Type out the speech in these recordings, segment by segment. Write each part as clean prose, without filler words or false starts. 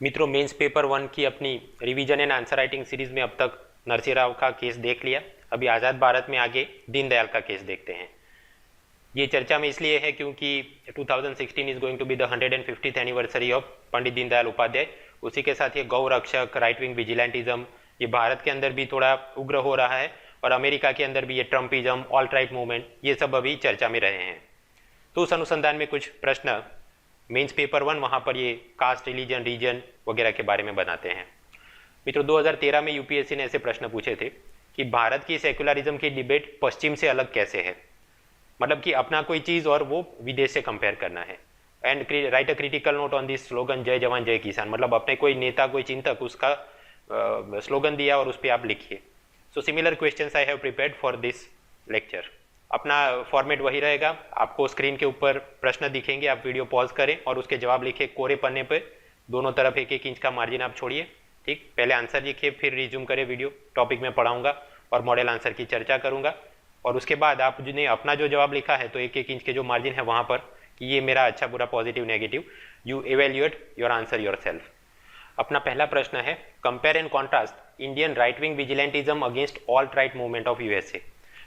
मित्रों, mains paper 1 की अपनी revision and answer writing series में अब तक नरसिंह राव का केस देख लिया। अभी आज़ाद भारत में आगे दीनदयाल का केस देखते हैं। ये चर्चा में इसलिए है क्योंकि 2016 is going to be the 150th anniversary of Pandit Deendayal Upadhyay. उसी के साथ ये गौ रक्षक, राइट विंग विजिलेंटिज्म, ये भारत के अंदर भी थोड़ा उग्र हो रहा है और अमेरिका के अंदर भी ये ट्रम्पिज्म, ऑल्ट राइट मूवमेंट, ये सब अभी चर्चा में रहे हैं। तो उस अनुसंधान में कुछ प्रश्न मेंस पेपर 1 वहाँ पर ये कास्ट, रिलीजन, रीजन वगैरह के बारे में बनाते हैं। मित्रों, 2013 में यूपीएससी ने ऐसे प्रश्न पूछे थे कि भारत की सेक्युलरिज्म की डिबेट पश्चिम से अलग कैसे है, मतलब कि अपना कोई चीज़ और वो विदेश से कंपेयर करना है। And right a critical note on this slogan जय जवान जय किसान, मतलब अपने कोई नेता, कोई चिंतक उसका स्लोगन दिया और उस पर आप लिखिए। So similar questions I have prepared for this lecture. अपना फॉर्मेट वही रहेगा, आपको स्क्रीन के ऊपर प्रश्न दिखेंगे, आप वीडियो पॉज करें और उसके जवाब लिखे कोरे पन्ने पे, दोनों तरफ 1-1 इंच का मार्जिन आप छोड़िए। ठीक, पहले आंसर लिखिए, फिर रिज्यूम करें वीडियो। टॉपिक में पढ़ाऊंगा और मॉडल आंसर की चर्चा करूंगा और उसके बाद आप जिन्हें अपना जो जवाब लिखा है तो 1-1 इंच के जो मार्जिन है वहाँ पर कि ये मेरा अच्छा बुरा positive negative, you evaluate your answer your self. अपना पहला प्रश्न है, compare and contrast Indian right wing vigilantism against alt right movement of USA.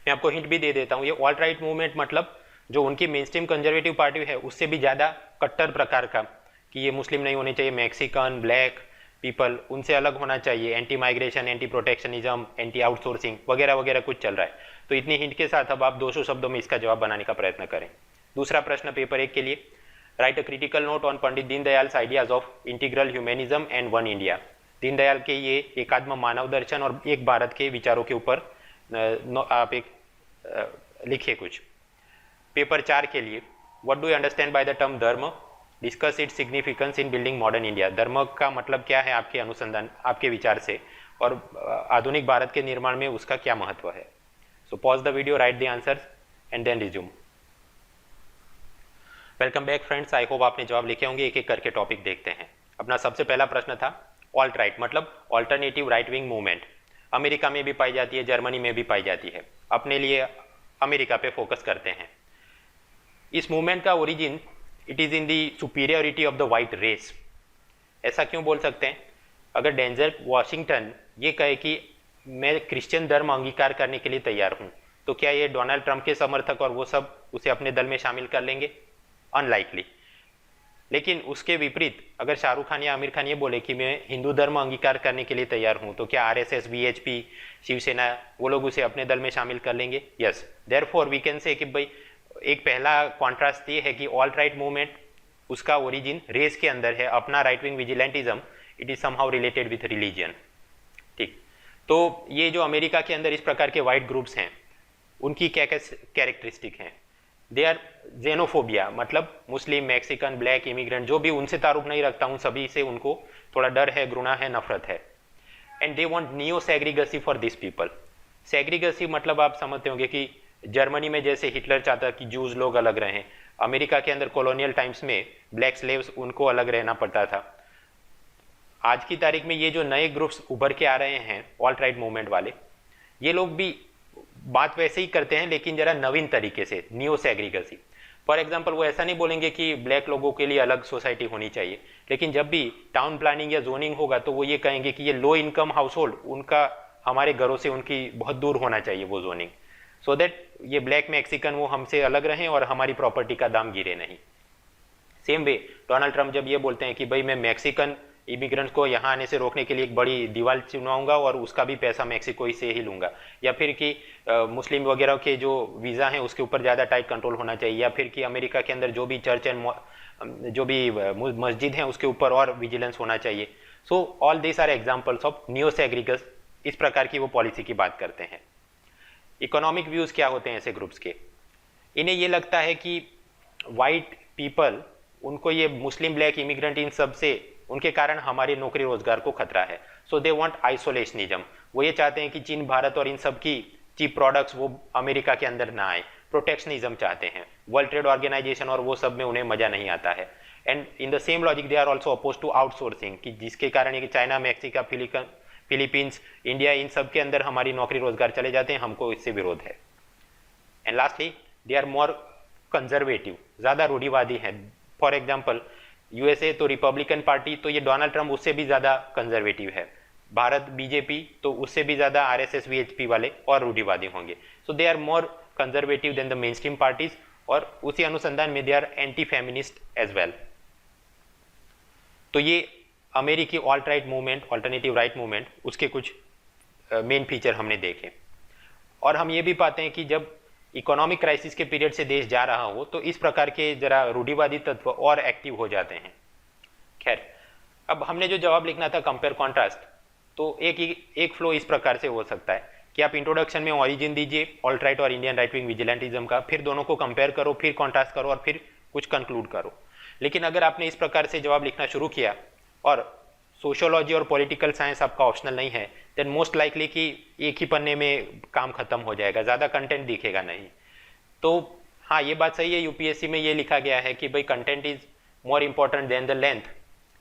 मैं आपको हिंट भी दे देता हूँ, ये ऑल्ट राइट मूवमेंट मतलब जो उनकी मेन स्ट्रीम कंजर्वेटिव पार्टी है उससे भी ज़्यादा कट्टर प्रकार का, कि ये मुस्लिम नहीं होने चाहिए, मैक्सिकन, ब्लैक पीपल उनसे अलग होना चाहिए, anti migration, anti protectionism, anti outsourcing वगैरह वगैरह कुछ चल रहा है। तो इतनी हिंट के साथ अब आप 200 शब्दों में इसका जवाब बनाने का प्रयत्न करें। दूसरा प्रश्न पेपर 1 के लिए, right a critical note on Pandit Deendayal ideas of integral humanism and one India. Deendayal के ये एकात्म मानव दर्शन और एक भारत के विचारों के ऊपर आप एक लिखिए कुछ। पेपर 4 के लिए, what do you understand by the term dharma, discuss its significance in building modern India. धर्म का मतलब क्या है आपके अनुसंधान, आपके विचार से, और आधुनिक भारत के निर्माण में उसका क्या महत्व है। So pause the video, write the answers and then resume. Welcome back friends, I hope आपने जवाब लिखे होंगे। एक एक करके टॉपिक देखते हैं। अपना सबसे पहला प्रश्न था ऑल्ट राइट मतलब alternative right wing movement. America में भी पाई जाती है, जर्मनी में भी पाई जाती है। अपने लिए अमेरिका पे फोकस करते हैं। इस मूवमेंट का origin, it is in the superiority of the white race. ऐसा क्यों बोल सकते हैं? अगर डेंजर वाशिंगटन ये कहे कि मैं क्रिश्चियन धर्म अंगीकार करने के लिए तैयार हूं, तो क्या ये डोनाल्ड ट्रंप के समर्थक और वो सब उसे अपने दल में शामिल कर लेंगे? अनलाइकली। लेकिन उसके विपरीत अगर शाहरुख खान या आमिर खान ये बोले कि मैं हिंदू धर्म अंगीकार करने के लिए तैयार हूं, तो क्या आरएसएस, वीएचपी, शिवसेना वो लोग उसे अपने दल में शामिल कर लेंगे? Yes, therefore we can say कि भाई एक पहला कॉन्ट्रास्ट ये है कि ऑल्ट राइट मूवमेंट उसका ओरिजिन रेस के अंदर है, अपना right wing vigilantism it is somehow related with religion. ठीक, तो ये जो अमेरिका के अंदर इस प्रकार के वाइट ग्रुप्स हैं उनकी क्या क्या कैरेक्टरिस्टिक हैं? दे आर जेनोफोबिया, मतलब मुस्लिम, मैक्सिकन, ब्लैक, इमिग्रेंट, जो भी उनसे तारुफ नहीं रखता उन सभी से उनको थोड़ा डर है, घृणा है, नफरत है। And they want neo segregacy for this people. Segregacy मतलब आप समझते होंगे कि जर्मनी में जैसे हिटलर चाहता कि जूज लोग अलग रहें, अमेरिका के अंदर कॉलोनियल टाइम्स में ब्लैक स्लेव्स उनको अलग रहना पड़ता था। आज की तारीख में ये जो नए ग्रुप्स उभर के आ रहे हैं ऑल्ट राइट मूवमेंट वाले, ये लोग भी बात वैसे ही करते हैं लेकिन जरा नवीन तरीके से, नियो सेग्रीगेसी। फॉर एग्जाम्पल, वो ऐसा नहीं बोलेंगे कि ब्लैक लोगों के लिए अलग सोसाइटी होनी चाहिए, लेकिन जब भी टाउन प्लानिंग या जोनिंग होगा तो वो ये कहेंगे कि ये लो इनकम हाउस होल्ड, उनका हमारे घरों से उनकी बहुत दूर होना चाहिए वो जोनिंग, सो दैट ये ब्लैक मैक्सिकन वो हमसे अलग रहें और हमारी प्रॉपर्टी का दाम गिरे नहीं। सेम वे डोनाल्ड ट्रंप जब ये बोलते हैं कि भाई मैं मैक्सिकन इमिग्रेंट्स को यहाँ आने से रोकने के लिए एक बड़ी दीवार चुनवाऊंगा और उसका भी पैसा मैक्सिको ही से ही लूंगा, या फिर कि मुस्लिम वगैरह के जो वीज़ा हैं उसके ऊपर ज़्यादा टाइट कंट्रोल होना चाहिए, या फिर कि अमेरिका के अंदर जो भी चर्च एंड जो भी मस्जिद हैं उसके ऊपर और विजिलेंस होना चाहिए। So all this are examples of neo segregacy. इस प्रकार की वो पॉलिसी की बात करते हैं। इकोनॉमिक व्यूज़ क्या होते हैं ऐसे ग्रुप्स के? इन्हें ये लगता है कि वाइट पीपल, उनको ये मुस्लिम, ब्लैक, इमिग्रेंट, इन सब से उनके कारण हमारे नौकरी रोजगार को खतरा है। सो दे वांट आइसोलेशनिज्म। वो ये चाहते हैं कि चीन, भारत और इन सब की चीप प्रोडक्ट्स वो अमेरिका के अंदर ना आए। प्रोटेक्शनिज्म चाहते हैं। वर्ल्ड ट्रेड ऑर्गेनाइजेशन और वो सब में उन्हें मजा नहीं आता है। And in the same logic they are also oppose to outsourcing, कि जिसके कारण ये चाइना, मैक्सिका, फिलीपींस, इंडिया, इन सब के अंदर हमारी नौकरी रोजगार चले जाते हैं, हमको इससे विरोध है। And lastly they are more conservative, ज़्यादा रूढ़िवादी हैं। फॉर एग्जाम्पल, यूएसए तो रिपब्लिकन पार्टी, तो ये डोनाल्ड ट्रंप उससे भी ज़्यादा कंजर्वेटिव है। भारत बीजेपी तो उससे भी ज़्यादा आरएसएस वीएचपी वाले और रूढ़िवादी होंगे। So they are more conservative than the mainstream parties, और उसी अनुसंधान में they are anti feminist as well. तो ये अमेरिकी alt right movement, alternative right movement, उसके कुछ मेन फीचर हमने देखे। और हम ये भी पाते हैं कि जब इकोनॉमिक क्राइसिस के पीरियड से देश जा रहा हो तो इस प्रकार के जरा रूढ़िवादी तत्व और एक्टिव हो जाते हैं। खैर, अब हमने जो जवाब लिखना था कंपेयर कॉन्ट्रास्ट, तो एक फ्लो इस प्रकार से हो सकता है कि आप इंट्रोडक्शन में ओरिजिन दीजिए ऑल्ट राइट और इंडियन राइट विंग विजिलेंटिज्म का, फिर दोनों को कंपेयर करो, फिर कॉन्ट्रास्ट करो और फिर कुछ कंक्लूड करो। लेकिन अगर आपने इस प्रकार से जवाब लिखना शुरू किया और सोशियोलॉजी और पॉलिटिकल साइंस आपका ऑप्शनल नहीं है, देन मोस्ट लाइकली कि एक ही पन्ने में काम खत्म हो जाएगा, ज़्यादा कंटेंट दिखेगा नहीं। तो हाँ, ये बात सही है, यूपीएससी में ये लिखा गया है कि भाई content is more important than the length,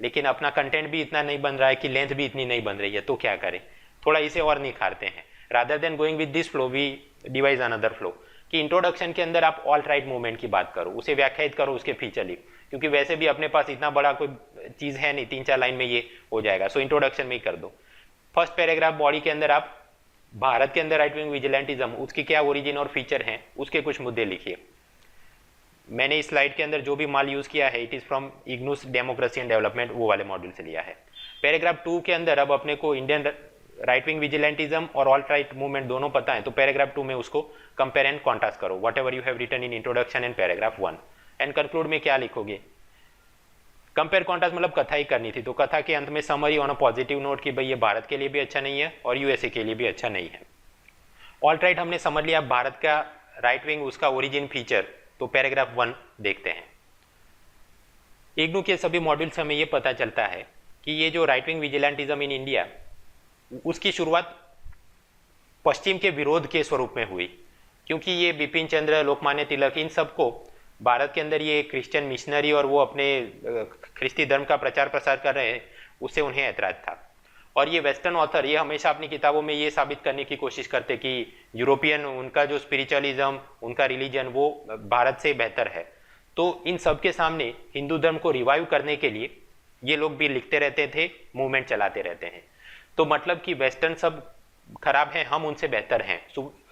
लेकिन अपना कंटेंट भी इतना नहीं बन रहा है कि लेंथ भी इतनी नहीं बन रही है, तो क्या करें, थोड़ा इसे और निखारते हैं। Rather than going with this flow we devise another flow, कि इंट्रोडक्शन के अंदर आप ऑल्ट राइट मूवमेंट की बात करो, उसे व्याख्यायित करो, उसके फीचर लिख, क्योंकि वैसे भी अपने पास इतना बड़ा कोई चीज़ है नहीं, 3-4 लाइन में ये हो जाएगा। सो इंट्रोडक्शन में ही कर दो। फर्स्ट पैराग्राफ बॉडी के अंदर आप भारत के अंदर राइट विंग विजिलेंटिज्म, उसकी क्या ओरिजिन और फीचर हैं, उसके कुछ मुद्दे लिखिए। मैंने इस स्लाइड के अंदर जो भी माल यूज़ किया है it is from IGNOU's democracy and development, वो वाले मॉड्यूल से लिया है। पैराग्राफ 2 के अंदर अब अपने को इंडियन राइट विंग विजिलेंटिज्म और ऑल्ट राइट मूवमेंट दोनों पता है, तो पैराग्राफ 2 में उसको कंपेयर एंड कॉन्ट्रास्ट करो, whatever you have written in introduction and paragraph 1। And conclude में क्या लिखोगे? कंपेयर कॉन्ट्रास्ट मतलब कथा ही करनी थी, तो कथा के अंत में summary on a positive note कि भाई ये भारत के लिए भी अच्छा नहीं है और यूएसए के लिए भी अच्छा नहीं है। ऑल्ट राइट हमने समझ लिया, भारत का राइट विंग, उसका ओरिजिन फीचर, तो पैराग्राफ 1 देखते हैं। इग्नू के सभी मॉड्यूल से हमें ये पता चलता है कि ये जो right wing vigilantism in India, उसकी शुरुआत पश्चिम के विरोध के स्वरूप में हुई, क्योंकि ये बिपिन चंद्र, लोकमान्य तिलक, इन सबको भारत के अंदर ये क्रिश्चियन मिशनरी और वो अपने ख्रिस्ती धर्म का प्रचार प्रसार कर रहे हैं, उससे उन्हें ऐतराज था। और ये वेस्टर्न ऑथर ये हमेशा अपनी किताबों में ये साबित करने की कोशिश करते कि यूरोपियन, उनका जो स्पिरिचुअलिज्म, उनका रिलीजन, वो भारत से बेहतर है। तो इन सब के सामने हिंदू धर्म को रिवाइव करने के लिए ये लोग भी लिखते रहते थे, मूवमेंट चलाते रहते हैं। तो मतलब कि वेस्टर्न सब खराब है, हम उनसे बेहतर हैं,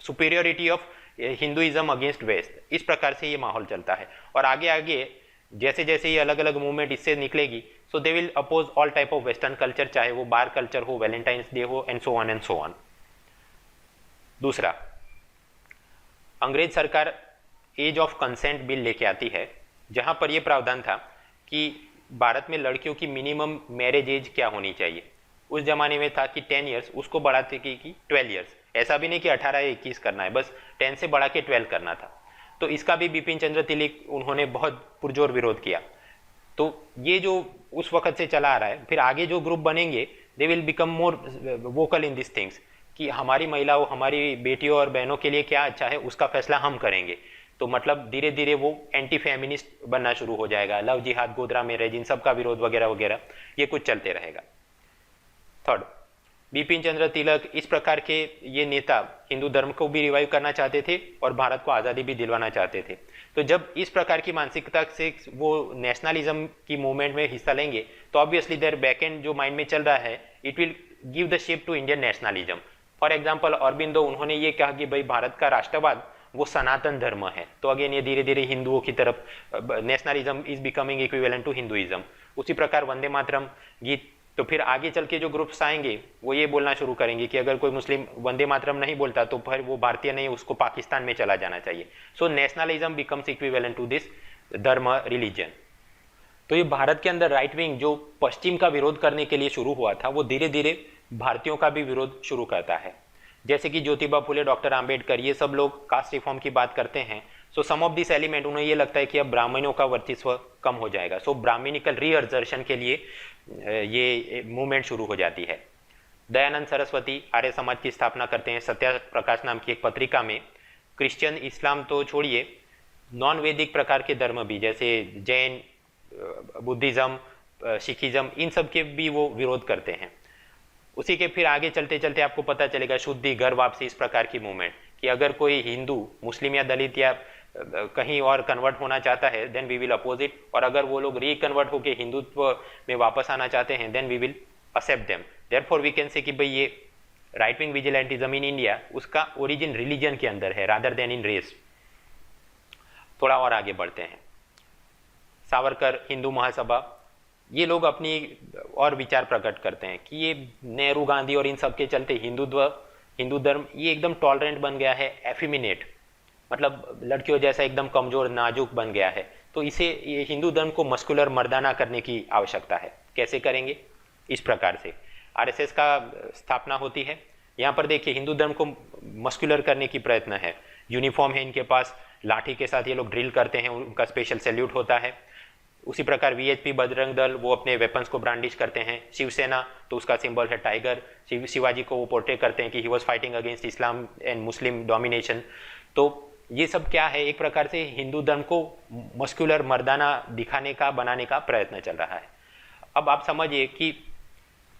superiority of Hinduism against West, इस प्रकार से ये माहौल चलता है। और आगे आगे जैसे जैसे ये अलग अलग मूवमेंट इससे निकलेगी, so they will oppose all type of western culture, चाहे वो बार कल्चर हो, वैलेंटाइंस डे हो, and so on and so on. दूसरा, अंग्रेज सरकार एज ऑफ कंसेंट बिल लेके आती है, जहां पर यह प्रावधान था कि भारत में लड़कियों की मिनिमम मैरिज एज क्या होनी चाहिए। उस जमाने में था कि 10 ईयर्स, उसको बढ़ाते कि 12 ईयर्स, ऐसा भी नहीं कि 18 या 21 करना है, बस 10 से बढ़ा के 12 करना था। तो इसका भी बिपिन चंद्र तिलक उन्होंने बहुत पुरजोर विरोध किया। तो ये जो उस वक्त से चला आ रहा है, फिर आगे जो ग्रुप बनेंगे they will become more vocal in this things, कि हमारी महिलाओं, हमारी बेटियों और बहनों के लिए क्या अच्छा है उसका फैसला हम करेंगे। तो मतलब धीरे धीरे वो एंटी फेमिनिस्ट बनना शुरू हो जाएगा, लव जिहाद, गोदरा मैरिज, इन सब का विरोध वगैरह वगैरह, ये कुछ चलते रहेगा। थर्ड, बिपिन चंद्र तिलक, इस प्रकार के ये नेता हिंदू धर्म को भी रिवाइव करना चाहते थे और भारत को आज़ादी भी दिलवाना चाहते थे। तो जब इस प्रकार की मानसिकता से वो नेशनलिज्म की मूवमेंट में हिस्सा लेंगे, तो ऑब्वियसली देयर बैकएंड जो माइंड में चल रहा है, it will give the shape to Indian nationalism. For example, Aurobindo, उन्होंने ये कहा कि भाई भारत का राष्ट्रवाद वो सनातन धर्म है। तो अगेन ये धीरे धीरे हिंदुओं की तरफ, nationalism is becoming equivalent to Hinduism. उसी प्रकार वंदे मातरम गीत, तो फिर आगे चल के जो ग्रुप्स आएंगे वो ये बोलना शुरू करेंगे कि अगर कोई मुस्लिम वंदे मातरम नहीं बोलता तो फिर वो भारतीय नहीं, उसको पाकिस्तान में चला जाना चाहिए। So nationalism becomes equivalent to this dharma religion. तो ये भारत के अंदर राइट विंग जो पश्चिम का विरोध करने के लिए शुरू हुआ था, वो धीरे धीरे भारतीयों का भी विरोध शुरू करता है। जैसे कि ज्योतिबा फुले, डॉक्टर आम्बेडकर, ये सब लोग कास्ट रिफॉर्म की बात करते हैं। सो सम ऑफ दिस एलिमेंट, उन्हें ये लगता है कि अब ब्राह्मणों का वर्चस्व कम हो जाएगा। सो ब्राह्मणिकल रीअर्जर्शन के लिए ये मूवमेंट शुरू हो जाती है। दयानंद सरस्वती आर्य समाज की स्थापना करते हैं, सत्या प्रकाश नाम की एक पत्रिका में। क्रिश्चियन, इस्लाम तो छोड़िए, नॉन वैदिक प्रकार के धर्म भी, जैसे जैन, बुद्धिज्म, सिखिज्म, इन सब के भी वो विरोध करते हैं। उसी के फिर आगे चलते चलते आपको पता चलेगा शुद्धि, घर वापसी, इस प्रकार की मूवमेंट, कि अगर कोई हिंदू, मुस्लिम या दलित या कहीं और कन्वर्ट होना चाहता है then we will oppose it, और अगर वो लोग रिकन्वर्ट होकर हिंदुत्व में वापस आना चाहते हैं then we will accept them. Therefore we can say कि भाई ये right wing vigilantism in India उसका ओरिजिन रिलीजन के अंदर है रादर देन इन रेस। थोड़ा और आगे बढ़ते हैं। सावरकर, हिंदू महासभा, ये लोग अपनी और विचार प्रकट करते हैं कि ये नेहरू गांधी और इन सब के चलते हिंदू धर्म ये एकदम टॉलरेंट बन गया है, एफिमिनेट मतलब लड़कियों जैसा एकदम कमजोर नाजुक बन गया है, तो इसे ये हिंदू धर्म को मस्कुलर मर्दाना करने की आवश्यकता है। कैसे करेंगे? इस प्रकार से आरएसएस का स्थापना होती है। यहाँ पर देखिए हिंदू धर्म को मस्कुलर करने की प्रयत्न है, यूनिफॉर्म है इनके पास, लाठी के साथ ये लोग ड्रिल करते हैं, उनका स्पेशल सैल्यूट होता है। उसी प्रकार वीएचपी बजरंग दल वो अपने वेपन्स को ब्रांडिश करते हैं। शिवसेना तो उसका सिंबल है टाइगर, शिवाजी को वो पोर्ट्रे करते हैं कि he was fighting against Islam and Muslim domination. तो ये सब क्या है, एक प्रकार से हिंदू धर्म को मस्कुलर मर्दाना दिखाने का बनाने का प्रयत्न चल रहा है। अब आप समझिए कि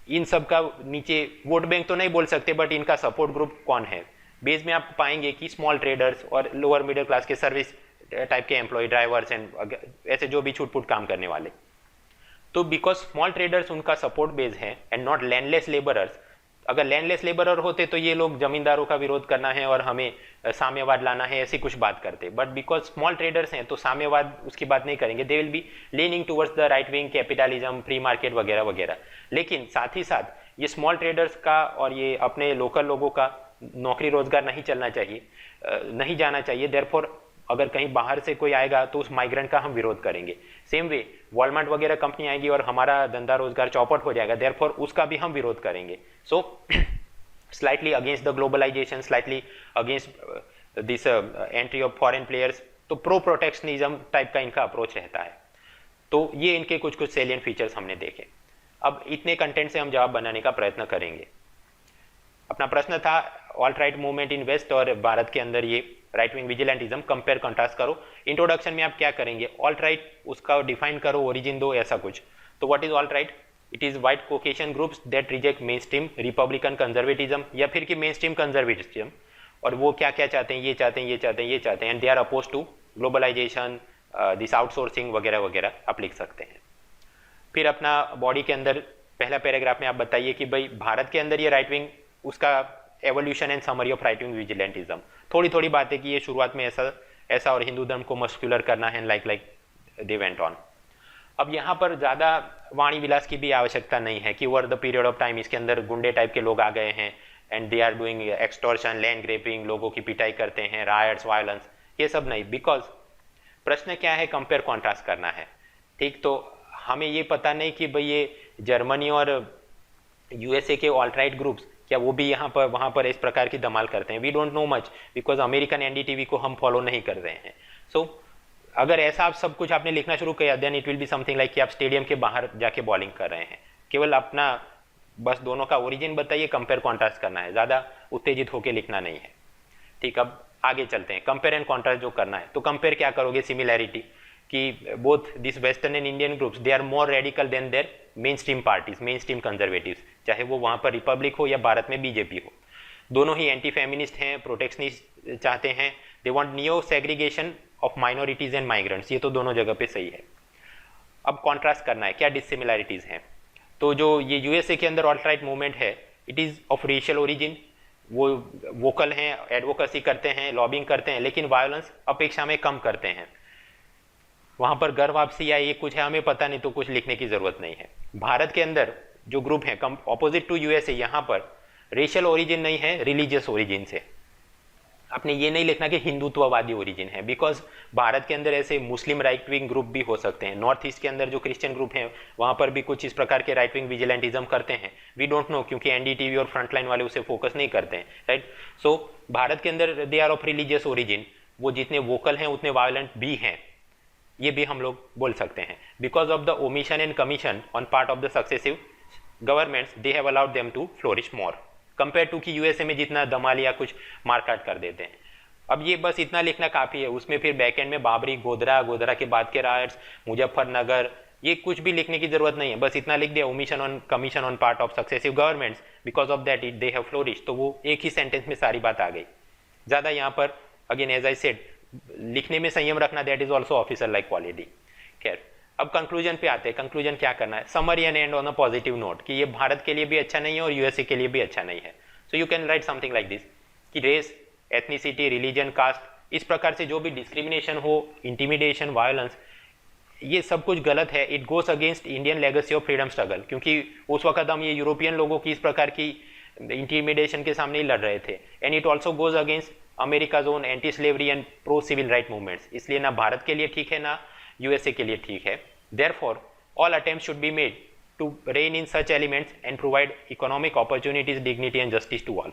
इन सब का नीचे वोट बैंक तो नहीं बोल सकते बट इनका सपोर्ट ग्रुप कौन है। बेस में आप पाएंगे कि स्मॉल ट्रेडर्स और लोअर मिडिल क्लास के सर्विस टाइप के एम्प्लॉय, ड्राइवर्स एंड ऐसे जो भी छूट-फूट काम करने वाले। तो बिकॉज स्मॉल ट्रेडर्स उनका सपोर्ट बेस है एंड नॉट लैंडलेस लेबरर्स। अगर लैंडलेस लेबरर होते तो ये लोग जमींदारों का विरोध करना है और हमें साम्यवाद लाना है ऐसी कुछ बात करते, बट बिकॉज स्मॉल ट्रेडर्स हैं तो साम्यवाद उसकी बात नहीं करेंगे। They will be leaning towards the right wing capitalism, free market वगैरह वगैरह। लेकिन साथ ही साथ ये स्मॉल ट्रेडर्स का और ये अपने लोकल लोगों का नौकरी रोजगार नहीं चलना चाहिए, नहीं जाना चाहिए। देयरफॉर अगर कहीं बाहर से कोई आएगा तो उस माइग्रेंट का हम विरोध करेंगे। सेम वे वॉलमार्ट वगैरह कंपनी आएगी और हमारा धंधा रोजगार चौपट हो जाएगा, देयरफॉर उसका भी हम विरोध करेंगे। So slightly against the globalisation, slightly against this entry of foreign players. तो प्रो प्रोटेक्शनिज्म टाइप का इनका अप्रोच रहता है। तो ये इनके कुछ कुछ सेलियंट फीचर्स हमने देखे। अब इतने कंटेंट से हम जवाब बनाने का प्रयत्न करेंगे। अपना प्रश्न था alt right movement in west और भारत के अंदर ये right wing vigilantism, compare contrast करो। इंट्रोडक्शन में आप क्या करेंगे? ऑल्ट राइट उसका डिफाइन करो, ओरिजिन दो, ऐसा कुछ। तो what is alt right? It is white Caucasian groups that reject mainstream Republican conservatism, या फिर कि मेन स्ट्रीम कंजर्वेटिज्म, और वो क्या क्या चाहते हैं, ये चाहते हैं, ये चाहते हैं, ये चाहते हैं, and they are oppose to globalisation, this outsourcing वगैरह वगैरह आप लिख सकते हैं। फिर अपना बॉडी के अंदर पहला पैराग्राफ में आप बताइए कि भाई भारत के अंदर ये राइट विंग उसका evolution and summary of right wing vigilantism. थोड़ी थोड़ी बातें कि ये शुरुआत में ऐसा और हिंदू धर्म को मस्कुलर करना है, लाइक दे वेंट ऑन। अब यहाँ पर ज़्यादा वाणी विलास की भी आवश्यकता नहीं है कि over the period of time इसके अंदर गुंडे टाइप के लोग आ गए हैं and they are doing extortion, land grabbing, लोगों की पिटाई करते हैं, रायट्स, वायलेंस, ये सब नहीं। बिकॉज प्रश्न क्या है? कंपेयर कॉन्ट्रास्ट करना है। ठीक, तो हमें ये पता नहीं कि भाई ये जर्मनी और यूएसए के ऑल्ट राइट ग्रुप्स क्या वो भी यहाँ पर वहाँ पर इस प्रकार की धमाल करते हैं। We don't know much because American NDTV को हम फॉलो नहीं कर रहे हैं। सो अगर ऐसा आप सब कुछ आपने लिखना शुरू किया then it will be something like कि आप स्टेडियम के बाहर जाके बॉलिंग कर रहे हैं। केवल अपना बस दोनों का ओरिजिन बताइए, कंपेयर कॉन्ट्रास्ट करना है, ज़्यादा उत्तेजित होकर लिखना नहीं है। ठीक, अब आगे चलते हैं। कंपेयर एंड कॉन्ट्रास्ट जो करना है, तो कंपेयर क्या करोगे? सिमिलैरिटी कि both this western and Indian groups they are more radical than their mainstream parties, mainstream conservatives, चाहे वो वहाँ पर रिपब्लिक हो या भारत में बीजेपी हो। दोनों ही एंटी फेमिनिस्ट हैं, प्रोटेक्शनिस्ट चाहते हैं, दे want neo segregation of minorities and migrants. ये तो दोनों जगह पे सही है। अब कॉन्ट्रास्ट करना है, क्या डिसिमिलैरिटीज हैं? तो जो ये यूएसए के अंदर ऑल्ट राइट मूवमेंट है, it is of racial origin. वो वोकल हैं, एडवोकेसी करते हैं, लॉबिंग करते हैं, लेकिन वायलेंस अपेक्षा में कम करते हैं। वहाँ पर घर वापसी या ये कुछ है हमें पता नहीं, तो कुछ लिखने की जरूरत नहीं है। भारत के अंदर जो ग्रुप है ऑपोजिट टू यूएसए, यहाँ पर रेशियल ओरिजिन नहीं है, रिलीजियस ओरिजिन से। आपने ये नहीं लिखना कि हिंदुत्ववादी ओरिजिन है, बिकॉज भारत के अंदर ऐसे मुस्लिम राइट विंग ग्रुप भी हो सकते हैं। नॉर्थ ईस्ट के अंदर जो क्रिश्चियन ग्रुप हैं वहाँ पर भी कुछ इस प्रकार के राइट विंग विजिलेंटिज्म करते हैं। वी डोंट नो, क्योंकि एनडीटीवी और फ्रंटलाइन वाले उसे फोकस नहीं करते हैं, राइट। सो भारत के अंदर they are of religious origin. वो जितने वोकल हैं उतने वायलेंट भी हैं, ये भी हम लोग बोल सकते हैं। Because of the omission and commission on part of the successive governments, they have allowed them to flourish more compare to कि यूएसए में जितना धमाल या कुछ मारकाट कर देते हैं। अब ये बस इतना लिखना काफ़ी है। उसमें फिर बैकएंड में बाबरी, गोधरा के बाद के रायट्स, मुजफ्फरनगर, ये कुछ भी लिखने की जरूरत नहीं है। बस इतना लिख दिया, omission on commission on part of successive governments, because of that it they have flourish. तो वो एक ही सेंटेंस में सारी बात आ गई। ज़्यादा यहाँ पर अगेन एज आई सेड लिखने में संयम रखना, that is also officer like quality. खैर, अब कंक्लूजन पे आते हैं। कंक्लूजन क्या करना है? Summary and and on a positive note कि ये भारत के लिए भी अच्छा नहीं है और यूएसए के लिए भी अच्छा नहीं है। So you can write something like this कि रेस, एथनिसिटी, रिलीजन, कास्ट, इस प्रकार से जो भी डिस्क्रिमिनेशन हो, इंटिमिडेशन, वायलेंस, ये सब कुछ गलत है। It goes against Indian legacy of freedom struggle, क्योंकि उस वक्त हम ये यूरोपियन लोगों की इस प्रकार की इंटिमिडेशन के सामने ही लड़ रहे थे। And it also goes against America's own anti slavery and pro civil right movements. इसलिए ना भारत के लिए ठीक है, ना यूएसए के लिए ठीक है। Therefore all attempts should be made to rein in such elements and provide economic opportunities, dignity and justice to all.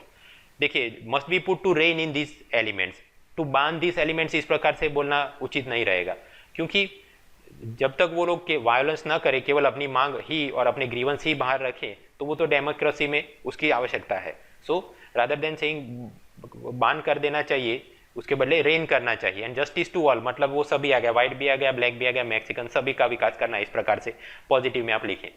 देखिए, must be put to rein in this elements, to बांध दिस एलिमेंट्स, इस प्रकार से बोलना उचित नहीं रहेगा, क्योंकि जब तक वो लोग के वायलेंस ना करे, केवल अपनी मांग ही और अपने ग्रीवेंस ही बाहर रखें, तो वो तो डेमोक्रेसी में उसकी आवश्यकता है। सो रादर देन सेइंग बान कर देना चाहिए, उसके बदले रेन करना चाहिए। एंड जस्टिस टू ऑल मतलब वो सभी आ गया, व्हाइट भी आ गया, ब्लैक भी आ गया, मैक्सिकन, सभी का विकास करना, इस प्रकार से पॉजिटिव में आप लिखें।